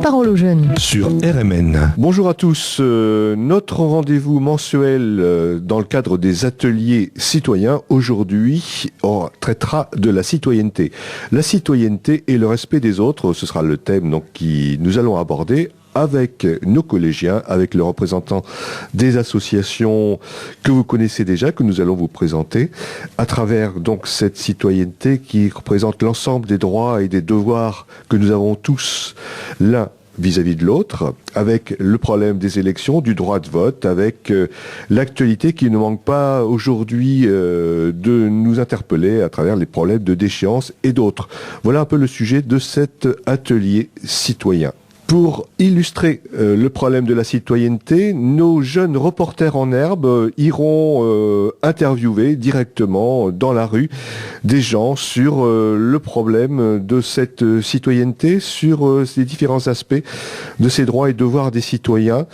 Parole aux jeunes. Sur RMN. Bonjour à tous. Notre rendez-vous mensuel dans le cadre des ateliers citoyens aujourd'hui traitera de la citoyenneté. La citoyenneté et le respect des autres, ce sera le thème donc qui nous allons aborder avec nos collégiens, avec le représentant des associations que vous connaissez déjà, que nous allons vous présenter, à travers donc cette citoyenneté qui représente l'ensemble des droits et des devoirs que nous avons tous l'un vis-à-vis de l'autre, avec le problème des élections, du droit de vote, avec l'actualité qui ne manque pas aujourd'hui de nous interpeller à travers les problèmes de déchéance et d'autres. Voilà un peu le sujet de cet atelier citoyen. Pour illustrer le problème de la citoyenneté, nos jeunes reporters en herbe iront interviewer directement dans la rue des gens sur le problème de cette citoyenneté, sur ces différents aspects de ces droits et devoirs des citoyens.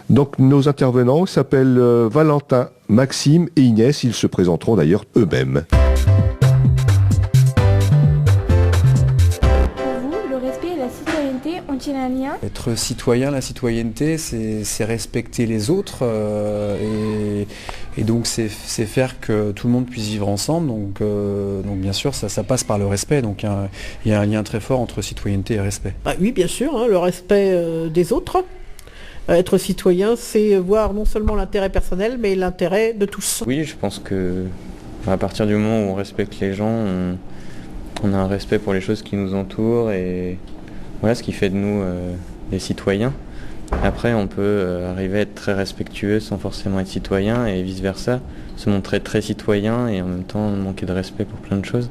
Donc nos intervenants s'appellent Valentin, Maxime et Inès. Ils se présenteront d'ailleurs eux-mêmes. Ont-ils un lien ? Être citoyen, la citoyenneté, c'est respecter les autres et donc c'est faire que tout le monde puisse vivre ensemble. Donc bien sûr, ça passe par le respect. Donc il y a un lien très fort entre citoyenneté et respect. Oui, bien sûr, le respect des autres. Être citoyen, c'est voir non seulement l'intérêt personnel, mais l'intérêt de tous. Oui, je pense que à partir du moment où on respecte les gens, on a un respect pour les choses qui nous entourent et voilà ce qui fait de nous des citoyens. Après, on peut arriver à être très respectueux sans forcément être citoyen et vice-versa, se montrer très citoyen et en même temps manquer de respect pour plein de choses.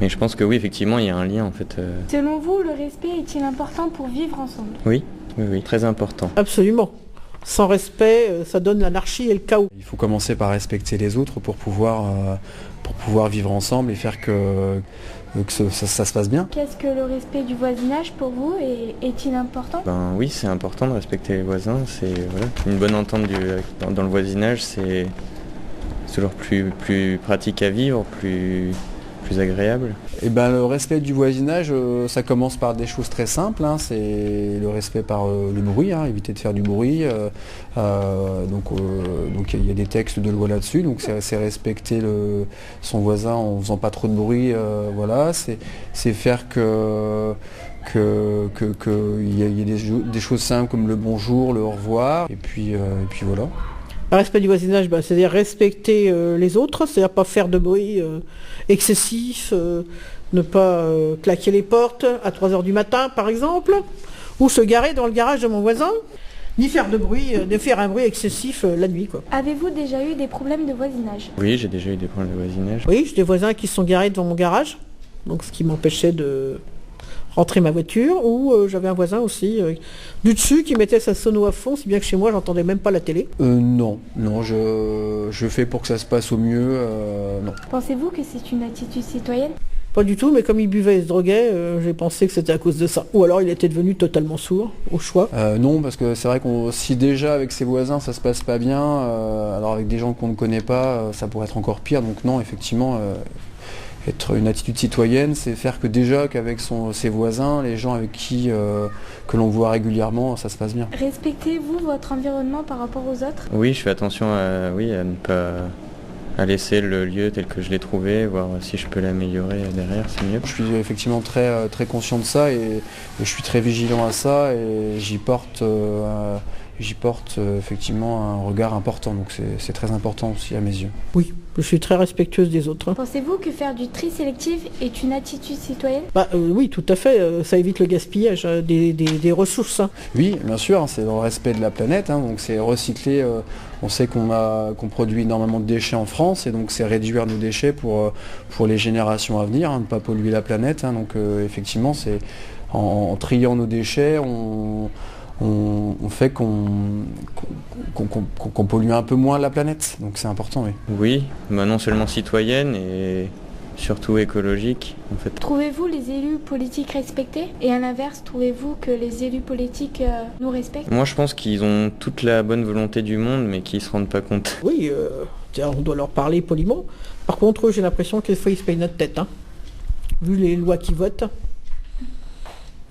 Mais je pense que oui, effectivement, il y a un lien en fait. Selon vous, le respect est-il important pour vivre ensemble ? Oui, très important. Absolument. Sans respect, ça donne l'anarchie et le chaos. Il faut commencer par respecter les autres pour pouvoir vivre ensemble et faire que ça se passe bien. Qu'est-ce que le respect du voisinage pour vous est-il important ? Oui, c'est important de respecter les voisins. C'est une bonne entente dans le voisinage, c'est toujours plus pratique à vivre, plus agréable. Et le respect du voisinage, ça commence par des choses très simples. C'est le respect par le bruit, éviter de faire du bruit. Donc il y a des textes de loi là-dessus. Donc c'est respecter son voisin en faisant pas trop de bruit. C'est faire que il y a des choses simples comme le bonjour, le au revoir. Et puis voilà. Le respect du voisinage, c'est-à-dire respecter les autres, c'est-à-dire pas faire de bruit excessif, ne pas claquer les portes à 3h du matin par exemple, ou se garer dans le garage de mon voisin, ni faire de bruit, de faire un bruit excessif la nuit. Avez-vous déjà eu des problèmes de voisinage ? Oui, j'ai déjà eu des problèmes de voisinage. Oui, j'ai des voisins qui se sont garés devant mon garage, donc ce qui m'empêchait de rentrer ma voiture, ou j'avais un voisin aussi du dessus qui mettait sa sono à fond, si bien que chez moi j'entendais même pas la télé. Non, je fais pour que ça se passe au mieux, non. Pensez-vous que c'est une attitude citoyenne ? Pas du tout, mais comme il buvait et se droguait, j'ai pensé que c'était à cause de ça. Ou alors il était devenu totalement sourd, au choix. Non, parce que c'est vrai qu'on si déjà avec ses voisins ça se passe pas bien, alors avec des gens qu'on ne connaît pas, ça pourrait être encore pire. Donc non, effectivement, être une attitude citoyenne, c'est faire que déjà qu'avec ses voisins, les gens avec qui que l'on voit régulièrement, ça se passe bien. Respectez-vous votre environnement par rapport aux autres ? Oui, je fais attention à ne pas laisser le lieu tel que je l'ai trouvé, voir si je peux l'améliorer derrière, c'est mieux. Je suis effectivement très, très conscient de ça et je suis très vigilant à ça et j'y porte effectivement un regard important, donc c'est très important aussi à mes yeux. Oui, je suis très respectueuse des autres. Pensez-vous que faire du tri sélectif est une attitude citoyenne ? Oui, tout à fait, ça évite le gaspillage des ressources. Oui, bien sûr, c'est dans le respect de la planète, donc c'est recycler. On sait qu'on produit énormément de déchets en France et donc c'est réduire nos déchets pour les générations à venir, ne pas polluer la planète. Donc effectivement, c'est en triant nos déchets, on fait qu'on pollue un peu moins la planète, donc c'est important, oui. Oui, non seulement citoyenne et surtout écologique, en fait. Trouvez-vous les élus politiques respectés ? Et à l'inverse, trouvez-vous que les élus politiques nous respectent ? Moi, je pense qu'ils ont toute la bonne volonté du monde, mais qu'ils ne se rendent pas compte. Oui, on doit leur parler poliment. Par contre, j'ai l'impression qu'il faut qu'ils se payent notre tête, vu les lois qu'ils votent.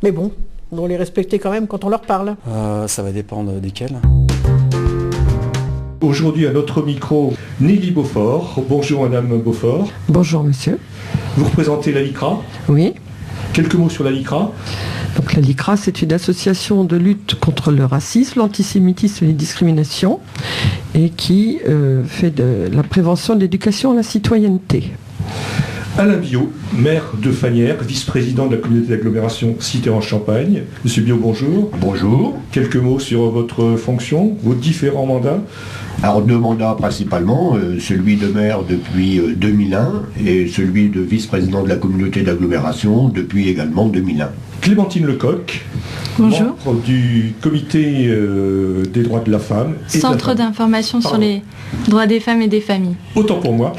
Mais bon, On doit les respecter quand même quand on leur parle. Ça va dépendre desquels. Aujourd'hui, à notre micro, Nelly Beaufort. Bonjour Madame Beaufort. Bonjour monsieur. Vous représentez la LICRA. Oui. Quelques mots sur la LICRA. Donc la LICRA, c'est une association de lutte contre le racisme, l'antisémitisme et les discriminations et qui fait de la prévention de l'éducation à la citoyenneté. Alain Biot, maire de Fagnières, vice-président de la communauté d'agglomération Cité-en-Champagne. Monsieur Biot, bonjour. Bonjour. Quelques mots sur votre fonction, vos différents mandats. Alors 2 mandats principalement, celui de maire depuis 2001 et celui de vice-président de la communauté d'agglomération depuis également 2001. Clémentine Lecoq, bonjour. Membre du comité des droits de la femme. Centre d'information sur les droits des femmes et des familles. Autant pour moi.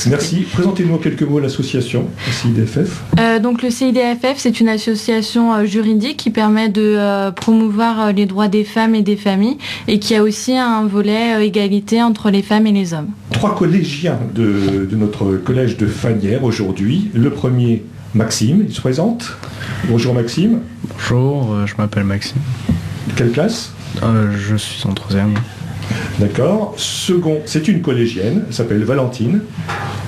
Merci. Présentez-nous en quelques mots l'association, le CIDFF. Donc le CIDFF, c'est une association juridique qui permet de promouvoir les droits des femmes et des familles et qui a aussi un volet égalité entre les femmes et les hommes. 3 collégiens de notre collège de Fagnières aujourd'hui. Le premier, Maxime, il se présente. Bonjour Maxime. Bonjour, je m'appelle Maxime. Quelle classe ? Je suis en 3e. D'accord. Second, c'est une collégienne, elle s'appelle Valentine.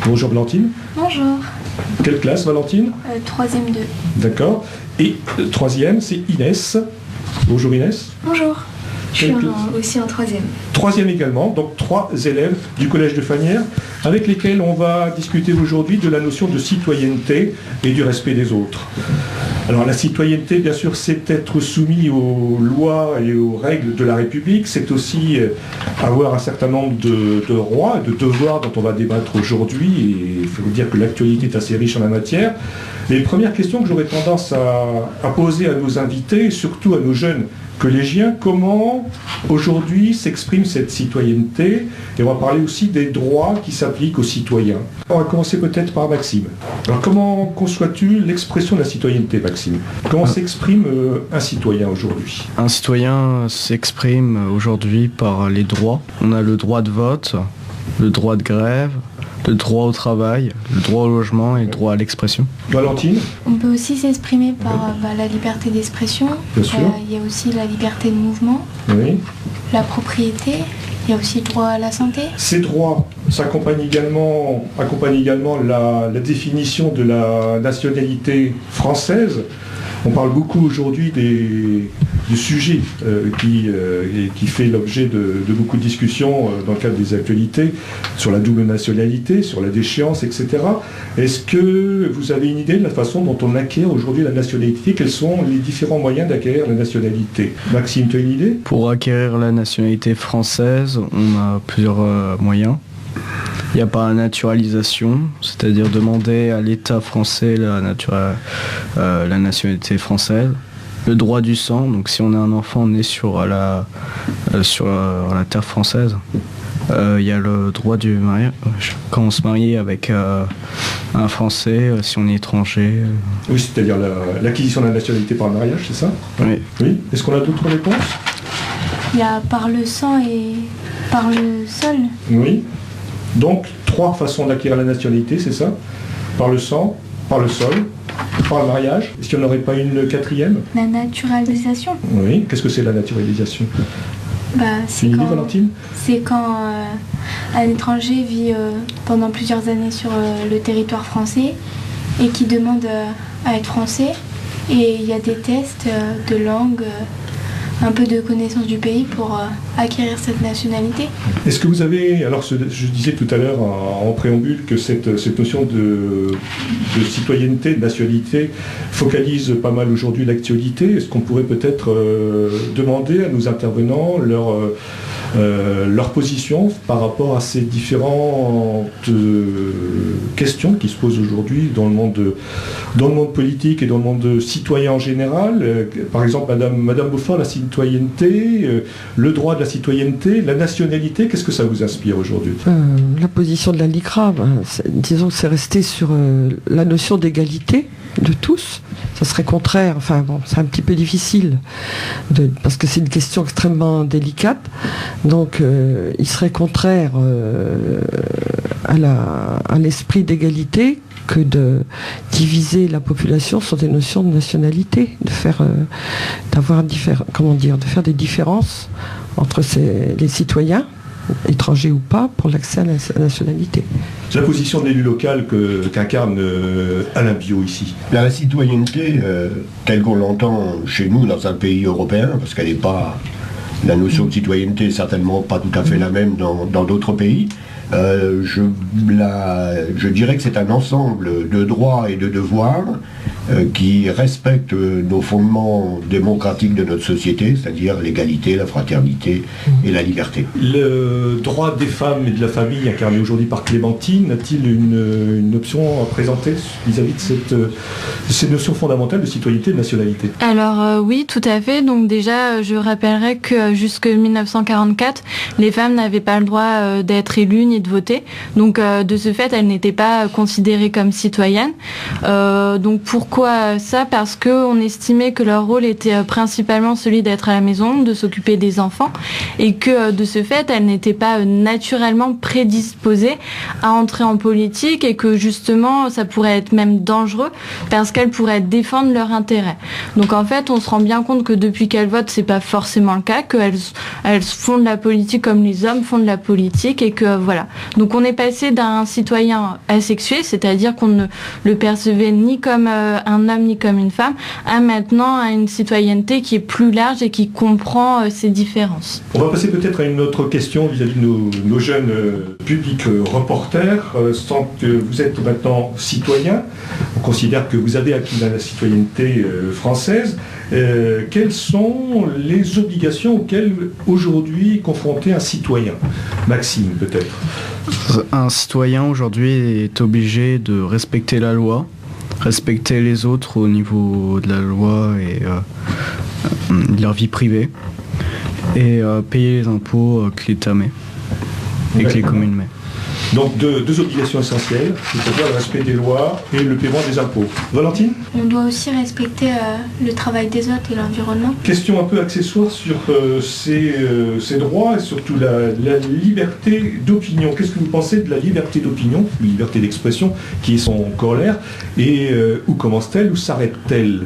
Bonjour Valentine. Bonjour. Quelle classe Valentine ? 3e 2. D'accord. Et 3e, c'est Inès. Bonjour Inès. Bonjour. Je suis aussi en 3e. 3e également, donc 3 élèves du collège de Fagnières avec lesquels on va discuter aujourd'hui de la notion de citoyenneté et du respect des autres. Alors la citoyenneté, bien sûr, c'est être soumis aux lois et aux règles de la République, c'est aussi avoir un certain nombre de droits, de devoirs dont on va débattre aujourd'hui, et il faut dire que l'actualité est assez riche en la matière. Les premières questions que j'aurais tendance à poser à nos invités, surtout à nos jeunes collégiens, comment aujourd'hui s'exprime cette citoyenneté, et on va parler aussi des droits qui s'appliquent aux citoyens. On va commencer peut-être par Maxime. Alors comment conçois-tu l'expression de la citoyenneté, Maxime ? Comment s'exprime un citoyen aujourd'hui ? Un citoyen s'exprime aujourd'hui par les droits. On a le droit de vote, le droit de grève, le droit au travail, le droit au logement et le droit à l'expression. Valentine ? On peut aussi s'exprimer par la liberté d'expression. Bien sûr. Il y a aussi la liberté de mouvement, Oui. la propriété, il y a aussi le droit à la santé. Ces droits s'accompagnent également la définition de la nationalité française. On parle beaucoup aujourd'hui du sujet qui fait l'objet de beaucoup de discussions dans le cadre des actualités sur la double nationalité, sur la déchéance, etc. Est-ce que vous avez une idée de la façon dont on acquiert aujourd'hui la nationalité ? Quels sont les différents moyens d'acquérir la nationalité ? Maxime, tu as une idée ? Pour acquérir la nationalité française, on a plusieurs moyens. Il n'y a pas la naturalisation, c'est-à-dire demander à l'État français la nationalité française. Le droit du sang, donc si on est un enfant né sur la terre française. Il y a le droit du mariage, quand on se marie avec un Français, si on est étranger. Oui, c'est-à-dire l'acquisition de la nationalité par le mariage, c'est ça ? Oui. Oui. Est-ce qu'on a d'autres réponses ? Il y a par le sang et par le sol. Oui. Donc, 3 façons d'acquérir la nationalité, c'est ça ? Par le sang, par le sol, par le mariage. Est-ce qu'il n'y en aurait pas une 4e ? La naturalisation. Oui. Qu'est-ce que c'est la naturalisation ? C'est une idée, Valentine ? C'est quand un étranger vit pendant plusieurs années sur le territoire français et qui demande à être français. Et il y a des tests de langue, un peu de connaissance du pays pour acquérir cette nationalité. Est-ce que vous avez, alors je disais tout à l'heure en préambule que cette notion de citoyenneté, de nationalité focalise pas mal aujourd'hui l'actualité. Est-ce qu'on pourrait peut-être demander à nos intervenants leur position par rapport à ces différentes questions qui se posent aujourd'hui dans le monde politique et dans le monde citoyen en général. Par exemple, Madame Beaufort, la citoyenneté, le droit de la citoyenneté, la nationalité, qu'est-ce que ça vous inspire aujourd'hui ? La position de la LICRA, disons que c'est resté sur la notion d'égalité de tous. Ça serait contraire, c'est un petit peu difficile, parce que c'est une question extrêmement délicate, donc il serait contraire à l'esprit d'égalité que de diviser la population sur des notions de nationalité, de faire des différences entre les citoyens, étrangers ou pas, pour l'accès à la nationalité. C'est la position de l'élu local qu'incarne Alain Biot ici. La citoyenneté, telle qu'on l'entend chez nous dans un pays européen, parce qu'elle n'est pas, la notion de citoyenneté n'est certainement pas tout à fait la même dans d'autres pays, je dirais que c'est un ensemble de droits et de devoirs qui respectent nos fondements démocratiques de notre société, c'est-à-dire l'égalité, la fraternité et la liberté. Le droit des femmes et de la famille incarné aujourd'hui par Clémentine a-t-il une option à présenter vis-à-vis de ces notions fondamentales de citoyenneté et de nationalité? Alors oui, tout à fait. Donc déjà, je rappellerai que jusque 1944, les femmes n'avaient pas le droit d'être élues ni de voter. Donc de ce fait, elles n'étaient pas considérées comme citoyennes. Donc pourquoi ça? Parce qu'on estimait que leur rôle était principalement celui d'être à la maison, de s'occuper des enfants, et que de ce fait, elles n'étaient pas naturellement prédisposées à entrer en politique, et que justement, ça pourrait être même dangereux parce qu'elles pourraient défendre leurs intérêts. Donc en fait, on se rend bien compte que depuis qu'elles votent, c'est pas forcément le cas, qu'elles font de la politique comme les hommes font de la politique, et que voilà. Donc on est passé d'un citoyen asexué, c'est-à-dire qu'on ne le percevait ni comme un homme ni comme une femme, à maintenant à une citoyenneté qui est plus large et qui comprend ces différences. On va passer peut-être à une autre question vis-à-vis de nos jeunes publics reporters. Sans que vous êtes maintenant citoyen, on considère que vous avez acquis la citoyenneté française. Quelles sont les obligations auxquelles aujourd'hui est confronté un citoyen? Maxime, peut-être. Un citoyen aujourd'hui est obligé de respecter la loi, respecter les autres au niveau de la loi et de leur vie privée, et payer les impôts que l'État met et que les communes mettent. Donc deux obligations essentielles, c'est-à-dire le respect des lois et le paiement des impôts. Valentine? On doit aussi respecter le travail des autres et l'environnement. Question un peu accessoire sur ces droits et surtout la liberté d'opinion. Qu'est-ce que vous pensez de la liberté d'opinion, liberté d'expression, qui est son corollaire, et où commence-t-elle, où s'arrête-t-elle?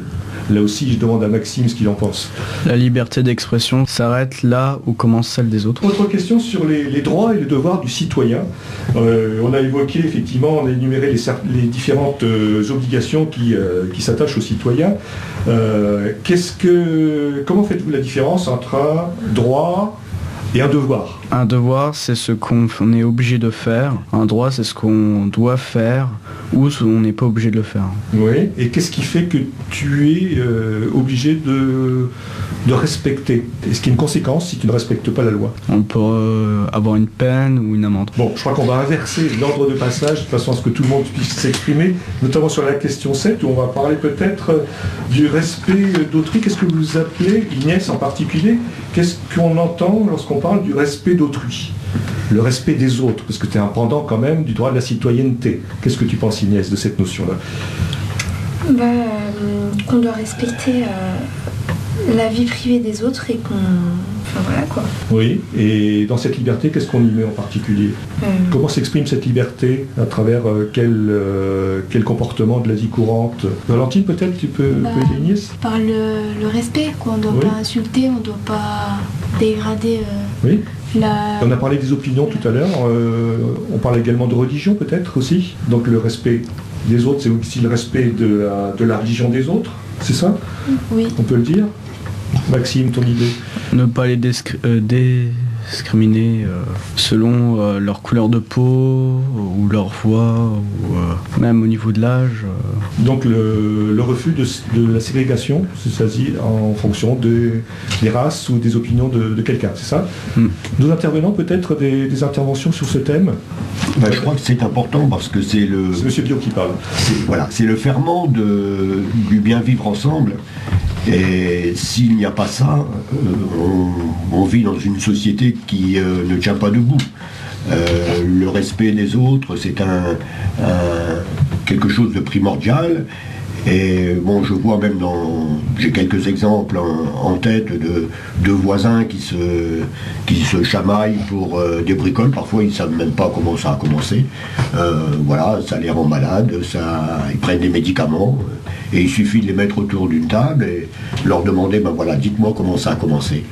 Là aussi, je demande à Maxime ce qu'il en pense. La liberté d'expression s'arrête là où commence celle des autres. Autre question sur les droits et les devoirs du citoyen. On a évoqué, effectivement, on a énuméré les différentes obligations qui s'attachent aux citoyens. Comment faites-vous la différence entre un droit et un devoir? Un devoir, c'est ce qu'on est obligé de faire. Un droit, c'est ce qu'on doit faire ou ce qu'on n'est pas obligé de le faire. Oui, et qu'est-ce qui fait que tu es obligé de respecter? Est-ce qu'il y a une conséquence si tu ne respectes pas la loi? On peut avoir une peine ou une amende. Bon, je crois qu'on va inverser l'ordre de passage de façon à ce que tout le monde puisse s'exprimer, notamment sur la question 7, où on va parler peut-être du respect d'autrui. Qu'est-ce que vous appelez, Inès en particulier, qu'est-ce qu'on entend lorsqu'on parle du respect d'autrui? Le respect des autres, parce que tu es un pendant quand même du droit de la citoyenneté. Qu'est-ce que tu penses, Inès, de cette notion-là? Qu'on doit respecter la vie privée des autres et qu'on... Enfin voilà quoi. Oui, et dans cette liberté, qu'est-ce qu'on y met en particulier? Comment s'exprime cette liberté? À travers quel comportement de la vie courante? Valentine, peut-être, tu peux aider Inès? Par le respect, quoi. On ne doit pas insulter, on ne doit pas dégrader... Oui. On a parlé des opinions tout à l'heure, on parle également de religion peut-être aussi, donc le respect des autres, c'est aussi le respect de la religion des autres, c'est ça? Oui. On peut le dire? Maxime, ton idée? Ne pas les discriminer selon leur couleur de peau ou leur voix, ou même au niveau de l'âge. Donc le refus de la ségrégation, c'est-à-dire en fonction des races ou des opinions de quelqu'un, c'est ça? Nos intervenants, peut-être des interventions sur ce thème? Je crois que c'est important parce que c'est le... C'est M. Biot qui parle. C'est le ferment du bien vivre ensemble. Et s'il n'y a pas ça, on vit dans une société qui ne tient pas debout. Le respect des autres, c'est quelque chose de primordial. Et bon, je vois même j'ai quelques exemples en tête de voisins qui se chamaillent pour des bricoles. Parfois, ils ne savent même pas comment ça a commencé. Voilà, ça les rend malades, ils prennent des médicaments. Et il suffit de les mettre autour d'une table et leur demander, ben voilà, dites-moi comment ça a commencé.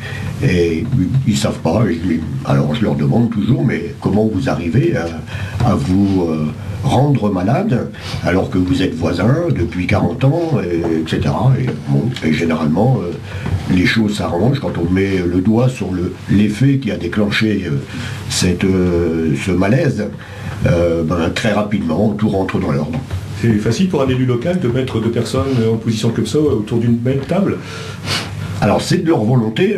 Et ils ne savent pas. Alors je leur demande toujours, mais comment vous arrivez à vous rendre malade alors que vous êtes voisins depuis 40 ans, etc. Et généralement, les choses s'arrangent quand on met le doigt sur l'effet qui a déclenché ce malaise. Très rapidement, tout rentre dans l'ordre. C'est facile pour un élu local de mettre deux personnes en position comme ça autour d'une même table? Alors c'est de leur volonté.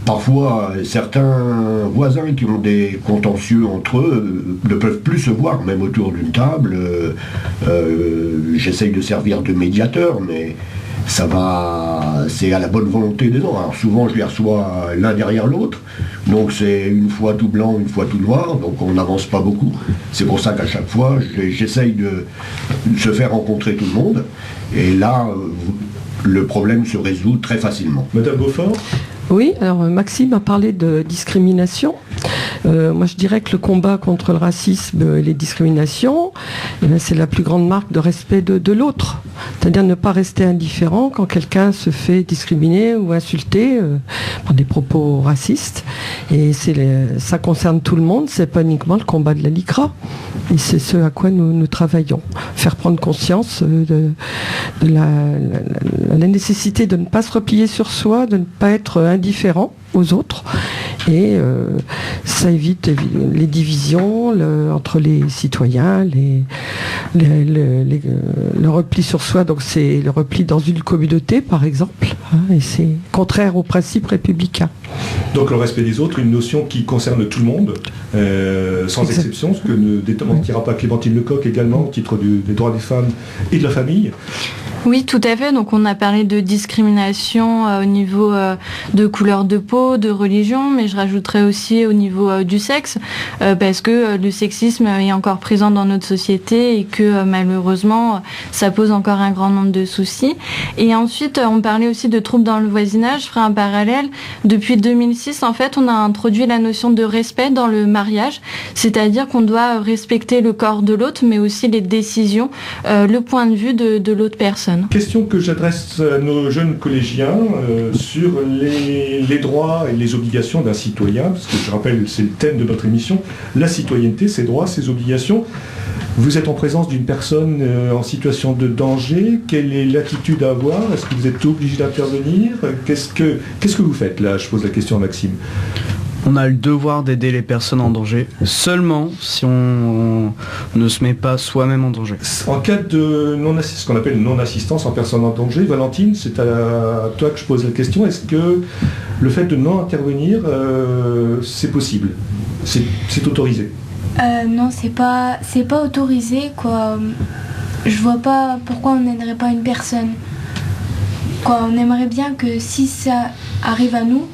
Parfois, certains voisins qui ont des contentieux entre eux ne peuvent plus se voir, même autour d'une table. J'essaye de servir de médiateur, mais c'est à la bonne volonté des gens. Alors souvent, je les reçois l'un derrière l'autre. Donc c'est une fois tout blanc, une fois tout noir. Donc on n'avance pas beaucoup. C'est pour ça qu'à chaque fois, j'essaye de se faire rencontrer tout le monde. Et là, le problème se résout très facilement. Madame Beaufort ? Oui, alors Maxime a parlé de discrimination. Moi je dirais que le combat contre le racisme et les discriminations, c'est la plus grande marque de respect de l'autre. C'est-à-dire ne pas rester indifférent quand quelqu'un se fait discriminer ou insulter par des propos racistes. Et ça concerne tout le monde, c'est pas uniquement le combat de la LICRA. Et c'est ce à quoi nous travaillons. Faire prendre conscience de la nécessité de ne pas se replier sur soi, de ne pas être indifférent aux autres, et ça évite les divisions entre les citoyens, le repli sur soi. Donc c'est le repli dans une communauté par exemple, et c'est contraire aux principes républicains. Donc le respect des autres, une notion qui concerne tout le monde, sans exception, ce que ne démentira pas Clémentine Lecoq également au titre des droits des femmes et de la famille. Oui, tout à fait. Donc on a parlé de discrimination au niveau de couleur de peau, de religion, mais je rajouterais aussi au niveau du sexe, parce que le sexisme est encore présent dans notre société et que malheureusement ça pose encore un grand nombre de soucis. Et ensuite on parlait aussi de troubles dans le voisinage. Je ferai un parallèle. Depuis 2006, en fait, on a introduit la notion de respect dans le mariage, c'est-à-dire qu'on doit respecter le corps de l'autre, mais aussi les décisions, le point de vue de l'autre personne. Question que j'adresse à nos jeunes collégiens sur les droits et les obligations d'un citoyen, parce que je rappelle, c'est le thème de notre émission, la citoyenneté, ses droits, ses obligations. Vous êtes en présence d'une personne en situation de danger. Quelle est l'attitude à avoir? Est-ce que vous êtes obligé d'intervenir? Qu'est-ce que vous faites là? Je pose la question à Maxime. On a le devoir d'aider les personnes en danger, seulement si on ne se met pas soi-même en danger. En cas de ce qu'on appelle non-assistance en personne en danger, Valentine, c'est à toi que je pose la question. Est-ce que le fait de non intervenir, c'est possible? C'est autorisé? Non, c'est pas autorisé, quoi. Je vois pas pourquoi on n'aiderait pas une personne. Quoi, on aimerait bien que si ça arrive à nous,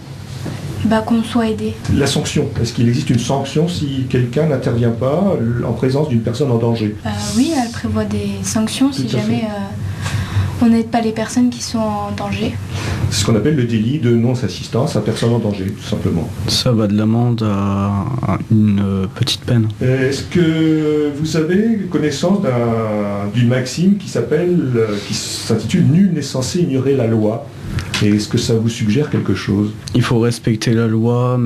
qu'on soit aidé. La sanction, est-ce qu'il existe une sanction si quelqu'un n'intervient pas en présence d'une personne en danger? Oui, elle prévoit des sanctions si jamais on n'aide pas les personnes qui sont en danger. C'est ce qu'on appelle le délit de non-assistance à personne en danger, tout simplement. Ça va de l'amende à une petite peine. Est-ce que vous avez connaissance d'une maxime qui s'intitule « Nul n'est censé ignorer la loi » ? Et est-ce que ça vous suggère quelque chose? Il faut respecter la loi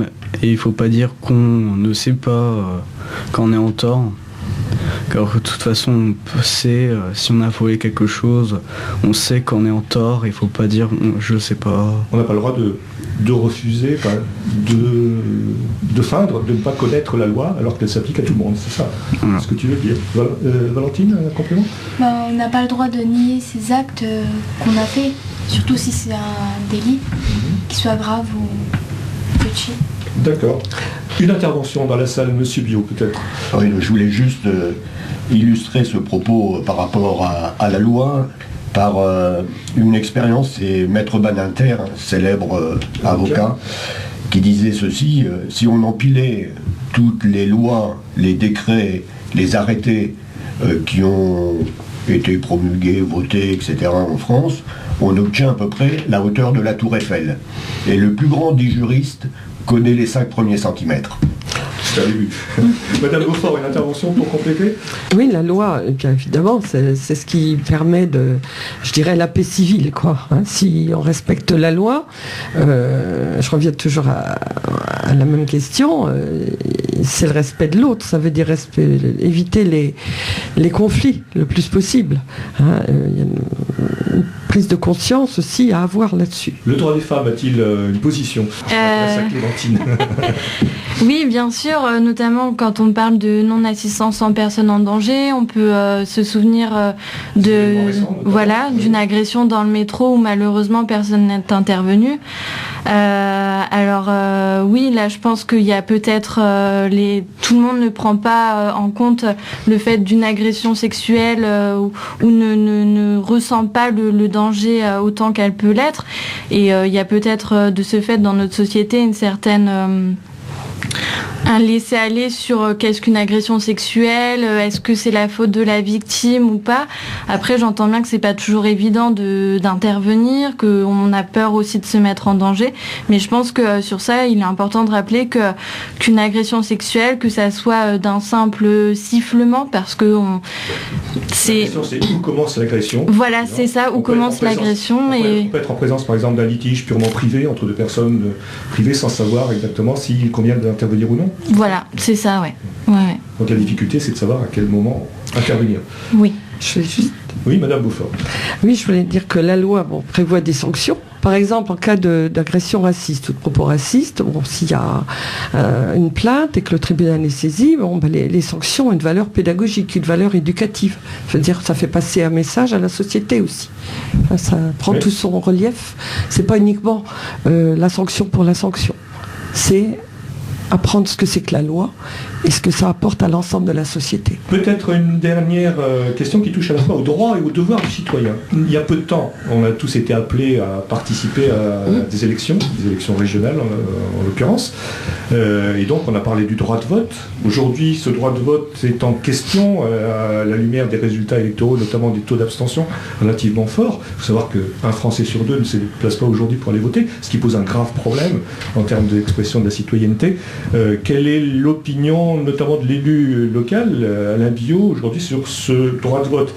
et il ne faut pas dire qu'on ne sait pas quand on est en tort. Car de toute façon, on sait, si on a volé quelque chose, on sait qu'on est en tort, il ne faut pas dire je ne sais pas. On n'a pas le droit de refuser, de feindre, de ne pas connaître la loi alors qu'elle s'applique à tout le monde, c'est ça ce que tu veux dire. Valentine, un complément? On n'a pas le droit de nier ces actes qu'on a fait, surtout si c'est un délit, qu'il soit grave ou petit. D'accord. Une intervention dans la salle, Monsieur Biot, peut-être. Oui, je voulais juste illustrer ce propos par rapport à la loi par une expérience. C'est Maître Badinter, célèbre avocat, qui disait ceci: si on empilait toutes les lois, les décrets, les arrêtés qui ont été promulguée, votée, etc. en France, on obtient à peu près la hauteur de la tour Eiffel. Et le plus grand des juristes connaît les 5 premiers centimètres. Madame Beaufort, une intervention pour compléter? Oui, la loi, bien évidemment, c'est ce qui permet je dirais, la paix civile, quoi. Hein. Si on respecte la loi, je reviens toujours à la même question, c'est le respect de l'autre, ça veut dire éviter les conflits le plus possible. Hein. Il y a une prise de conscience aussi à avoir là-dessus. Le droit des femmes a-t-il une position? Grâce à Clémentine. Oui, bien sûr, notamment quand on parle de non-assistance en personne en danger, on peut se souvenir d'une agression dans le métro où malheureusement personne n'est intervenu. Oui, là je pense qu'il y a peut-être tout le monde ne prend pas en compte le fait d'une agression sexuelle ou ne ressent pas le danger autant qu'elle peut l'être. Et il y a peut-être de ce fait dans notre société une certaine un laisser-aller sur qu'est-ce qu'une agression sexuelle, est-ce que c'est la faute de la victime ou pas. Après, j'entends bien que c'est pas toujours évident d'intervenir, qu'on a peur aussi de se mettre en danger, mais je pense que sur ça, il est important de rappeler qu'une agression sexuelle, que ça soit d'un simple sifflement, parce que c'est où commence l'agression. Voilà, c'est ça, où commence l'agression. On peut être en présence, par exemple, d'un litige purement privé entre deux personnes privées sans savoir exactement s'il convient d'intervenir ou non. Voilà, c'est ça, ouais. Donc la difficulté, c'est de savoir à quel moment intervenir. Oui. Oui, Madame Beaufort. Oui, je voulais dire que la loi prévoit des sanctions. Par exemple, en cas d'agression raciste ou de propos racistes, s'il y a une plainte et que le tribunal est saisi, les sanctions ont une valeur pédagogique, une valeur éducative. Je veux dire, ça fait passer un message à la société aussi. Ça prend tout son relief. C'est pas uniquement la sanction pour la sanction. C'est apprendre ce que c'est que la loi et ce que ça apporte à l'ensemble de la société. Peut-être une dernière question qui touche à la fois aux droits et aux devoirs du citoyen. Il y a peu de temps, on a tous été appelés à participer à des élections régionales en l'occurrence, et donc on a parlé du droit de vote. Aujourd'hui, ce droit de vote est en question à la lumière des résultats électoraux, notamment des taux d'abstention relativement forts. Il faut savoir qu'un Français sur deux ne se déplace pas aujourd'hui pour aller voter, ce qui pose un grave problème en termes d'expression de la citoyenneté. Quelle est l'opinion notamment de l'élu local, Alain Biot, aujourd'hui sur ce droit de vote?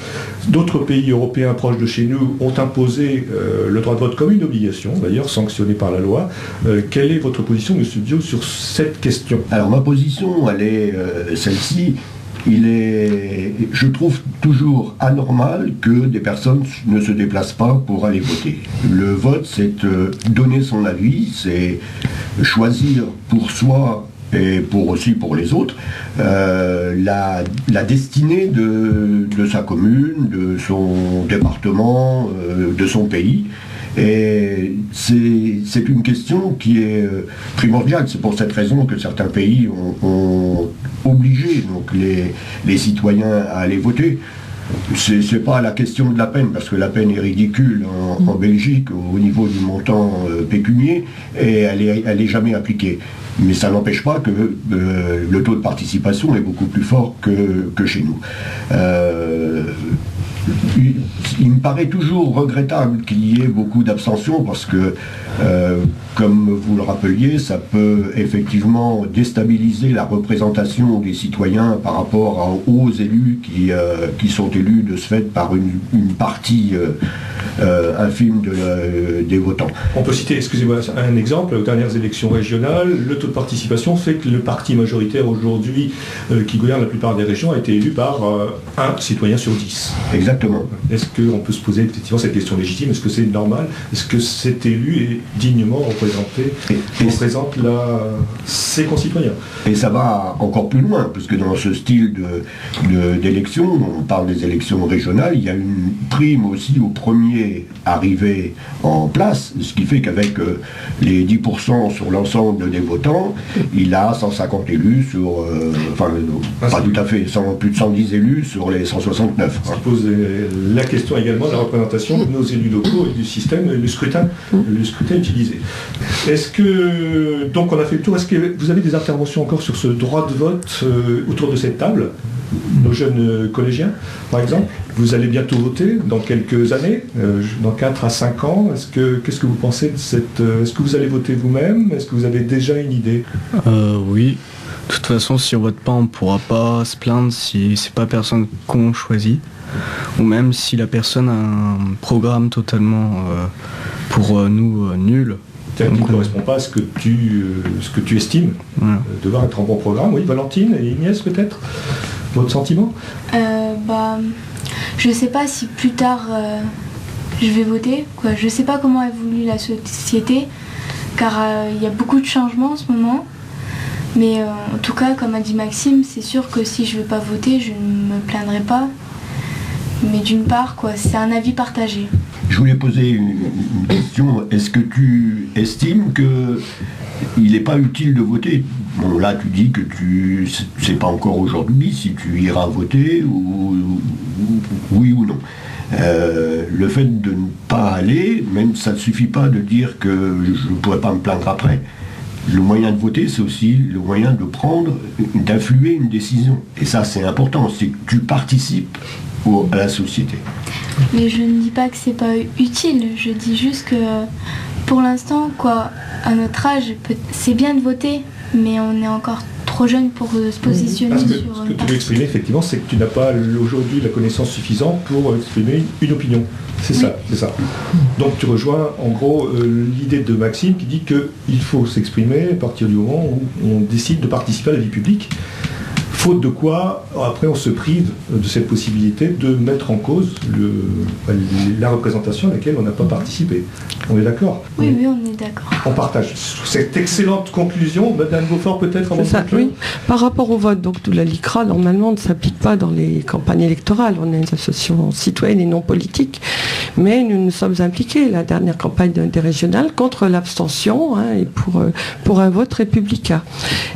D'autres pays européens proches de chez nous ont imposé le droit de vote comme une obligation, d'ailleurs sanctionnée par la loi. Quelle est votre position, M. Biot, sur cette question? Alors ma position, elle est celle-ci. Je trouve toujours anormal que des personnes ne se déplacent pas pour aller voter. Le vote, c'est donner son avis, c'est choisir pour soi et aussi pour les autres la destinée de sa commune, de son département, de son pays. Et c'est une question qui est primordiale. C'est pour cette raison que certains pays ont obligé donc, les citoyens à aller voter. C'est pas la question de la peine, parce que la peine est ridicule en Belgique au niveau du montant pécunier, et elle est jamais appliquée. Mais ça n'empêche pas que le taux de participation est beaucoup plus fort que chez nous. Il me paraît toujours regrettable qu'il y ait beaucoup d'abstention parce que, comme vous le rappeliez, ça peut effectivement déstabiliser la représentation des citoyens par rapport aux élus qui sont élus de ce fait par une partie infime des votants. On peut citer, excusez-moi, un exemple, aux dernières élections régionales, le taux de participation fait que le parti majoritaire aujourd'hui qui gouverne la plupart des régions a été élu par un citoyen sur 10. Exactement. Est-ce qu'on peut se poser effectivement cette question légitime? Est-ce que c'est normal? Est-ce que cet élu est dignement représenté, représente ses concitoyens? Et ça va encore plus loin, parce que dans ce style d'élection, on parle des élections régionales, il y a une prime aussi au premier arrivé en place, ce qui fait qu'avec les 10% sur l'ensemble des votants, il a 150 élus sur, pas tout à fait, plus de 110 élus sur les 169. Ce qui pose la question également de la représentation de nos élus locaux et du système, le scrutin utilisé. Est-ce que, donc on a fait le tour, est-ce que vous avez des interventions encore sur ce droit de vote autour de cette table, nos jeunes collégiens par exemple? Vous allez bientôt voter dans quelques années, dans 4 à 5 ans. Qu'est-ce que vous pensez de cette... Est-ce que vous allez voter vous-même? Est-ce que vous avez déjà une idée? Oui. De toute façon, si on vote pas, on ne pourra pas se plaindre si c'est pas la personne qu'on choisit. Ou même si la personne a un programme totalement pour nous nul. C'est-à-dire qui ne correspond pas à ce que tu estimes devoir être un bon programme. Oui, Valentine et Inès peut-être? Votre sentiment? Je ne sais pas si plus tard je vais voter. Je ne sais pas comment évolue la société, car il y a beaucoup de changements en ce moment. Mais en tout cas, comme a dit Maxime, c'est sûr que si je ne vais pas voter, je ne me plaindrai pas. Mais d'une part, c'est un avis partagé. Je voulais poser une question. Est-ce que tu estimes qu'il n'est pas utile de voter? Bon, là, tu dis que tu sais pas encore aujourd'hui si tu iras voter ou oui ou non. Le fait de ne pas aller, même ça ne suffit pas de dire que je ne pourrais pas me plaindre après. Le moyen de voter, c'est aussi le moyen de d'influer une décision. Et ça, c'est important, c'est que tu participes à la société. Mais je ne dis pas que c'est pas utile, je dis juste que pour l'instant, à notre âge, c'est bien de voter, mais on est encore trop jeune pour se positionner Parce que sur... ce que tu veux exprimer, effectivement, c'est que tu n'as pas aujourd'hui la connaissance suffisante pour exprimer une opinion. C'est ça. Donc tu rejoins en gros l'idée de Maxime qui dit qu'il faut s'exprimer à partir du moment où on décide de participer à la vie publique. Faute de quoi, après on se prive de cette possibilité de mettre en cause la représentation à laquelle on n'a pas participé. On est d'accord? Oui, on est d'accord. On partage cette excellente conclusion. Madame Beaufort, peut-être avant de conclure. Oui. Par rapport au vote, donc la LICRA, normalement, ne s'applique pas dans les campagnes électorales. On est une association citoyenne et non politique. Mais nous nous sommes impliqués, la dernière campagne des régionales, contre l'abstention et pour un vote républicain.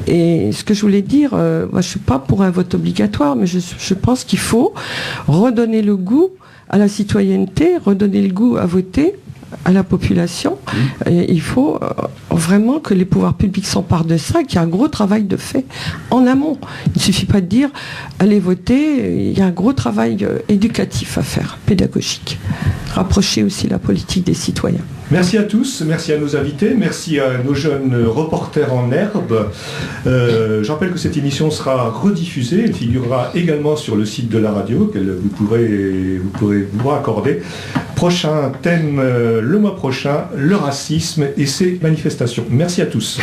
Et ce que je voulais dire, moi je ne suis pas pour un vote obligatoire, mais je pense qu'il faut redonner le goût à la citoyenneté, redonner le goût à voter à la population. Et il faut vraiment que les pouvoirs publics s'emparent de ça, qu'il y a un gros travail de fait en amont. Il ne suffit pas de dire allez voter, il y a un gros travail éducatif à faire, pédagogique. Rapprocher aussi la politique des citoyens. Merci à tous, merci à nos invités, merci à nos jeunes reporters en herbe. Je rappelle que cette émission sera rediffusée, elle figurera également sur le site de la radio, que vous pourrez vous raccorder. Prochain thème le mois prochain, le racisme et ses manifestations. Merci à tous.